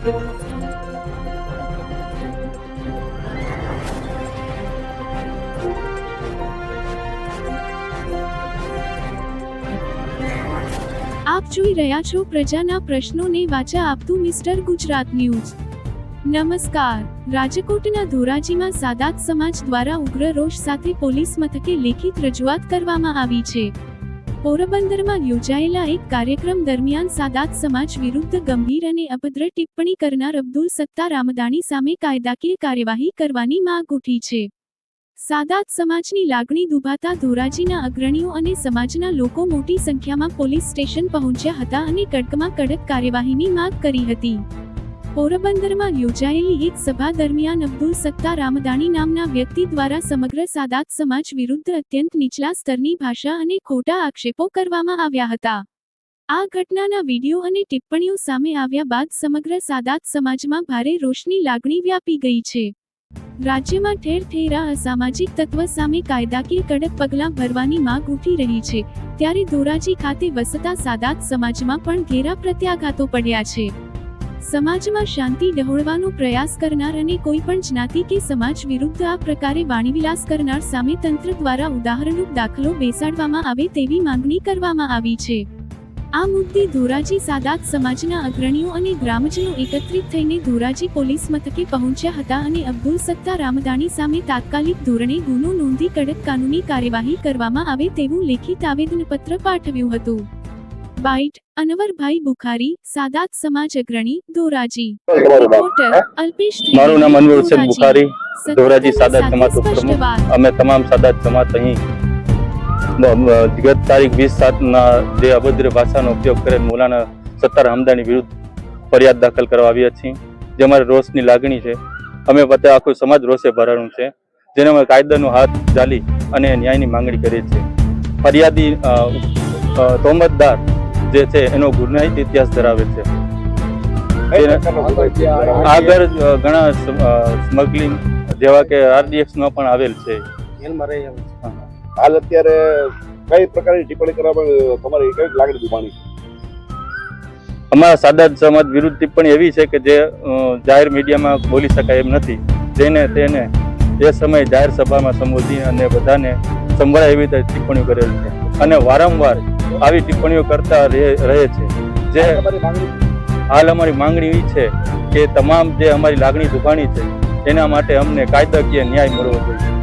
આપ જોઈ રહ્યા છો પ્રજાના પ્રશ્નોને વાચા આપતું મિસ્ટર ગુજરાત ન્યૂઝ। નમસ્કાર। રાજકોટના ધોરાજીમાં સાદાત સમાજ દ્વારા ઉગ્ર રોષ સાથે પોલીસ મથકે લેખિત રજૂઆત કરવામાં આવી છે। પોરબંદરમાં યોજાયેલા એક કાર્યક્રમ દરમિયાન સાદાત સમાજ વિરુદ્ધ ગંભીર અને અભદ્ર ટિપ્પણી કરનાર અબ્દુલ સત્તાર રામદાણી સામે કાયદાકીય કાર્યવાહી કરવાની માંગ ઉઠી છે। સાદાત સમાજની લાગણી દુભાતા ધોરાજીના અગ્રણીઓ અને સમાજના લોકો મોટી સંખ્યામાં પોલીસ સ્ટેશન પહોંચ્યા હતા અને કડકમાં કડક કાર્યવાહીની માંગ કરી હતી। પોરબંદરમાં યોજાયેલી એક સભા દરમિયાન અબ્દુલ સત્તાર રામદાણી નામના વ્યક્તિ દ્વારા સમગ્ર સાદાત સમાજ વિરુદ્ધ અત્યંત નીચલા સ્તરની ભાષા અને ખોટા આક્ષેપો કરવામાં આવ્યા હતા। આ ઘટનાના વિડીયો અને ટિપ્પણીઓ સામે આવ્યા બાદ સમગ્ર સાદાત સમાજમાં ભારે રોષની લાગણી વ્યાપી ગઈ છે। રાજ્યમાં ઠેર ઠેર આ અસામાજિક તત્વ સામે કાયદાકીય કડક પગલાં ભરવાની માંગ ઉઠી રહી છે, ત્યારે ધોરાજી ખાતે વસતા સાદાત સમાજમાં પણ ઘેરા પ્રત્યાઘાતો પડ્યા છે। સમાજમાં શાંતિ ડહોળવાનો પ્રયાસ કરનાર અને કોઈ પણ જ્ઞાતિ કે સમાજ વિરુદ્ધ આ પ્રકારે વાણીવિલાસ કરનાર સામે તંત્ર દ્વારા ઉદાહરણરૂપ દાખલો બેસાડવામાં આવે તેવી માંગણી કરવામાં આવી છે। આ મુદ્દે ધોરાજી સાદાત સમાજના અગ્રણીઓ અને ગ્રામજનો એકત્રિત થઈને ધોરાજી પોલીસ મથકે પહોંચ્યા હતા અને અબ્દુલ સત્તાર રામદાણી સામે તાત્કાલિક ધોરણે ગુનો નોંધી કડક કાનૂની કાર્યવાહી કરવામાં આવે તેવું લેખિત આવેદનપત્ર પાઠવ્યું હતું। બાઇટ અનવરભાઈ બુખારી, સાદાત સમાજ અગ્રણી, ધોરાજી। રિપોર્ટર અલ્પેશ ત્રિવેદી। મારું નામ અનવર હુસેન બુખારી, ધોરાજી સાદાત સમાજ પ્રમુખ। અમે તમામ સાદાત સમાજ અહીં ગત તારીખ 20/7 જે અભદ્ર ભાષાનો ઉપયોગ કરે મૌલાના સત્તાર રામદાણી વિરુદ્ધ ફરિયાદ દાખલ કરવા આવ્યા છીએ, જે અમારી રોષની લાગણી છે। અમે પોતે આખું સમાજ રોષે ભરાણું છે, જેને અમે કાયદાનો હાથ ઝાલી અને ન્યાયની માંગણી કરીએ છીએ। ફરિયાદી તોહમતદાર જે છે એનો ગુનાહિત ઇતિહાસ ધરાવે છે। આગળ ઘણા સ્મગલિંગ જેવા કે RDX માં પણ આવેલ છે। હાલ અત્યારે કઈ પ્રકારની ટિપ્પણી કરવામાં તમારી કઈ લાગણી દુભાણી? અમારા સાદાત સમાજ વિરુદ્ધ ટિપ્પણી એવી છે કે જે જાહેર મીડિયામાં બોલી શકાય એમ નથી, તેને એ સમયે જાહેર સભામાં સંબોધી અને બધાને સંભળાય એવી રીતે ટિપ્પણીઓ કરેલ છે અને વારંવાર આવી ટિપ્પણીઓ કરતા રહે છે। જે હાલ અમારી માંગણી એ છે કે તમામ જે અમારી લાગણી દુભાણી છે એના માટે અમને કાયદાકીય ન્યાય મળવો જોઈએ।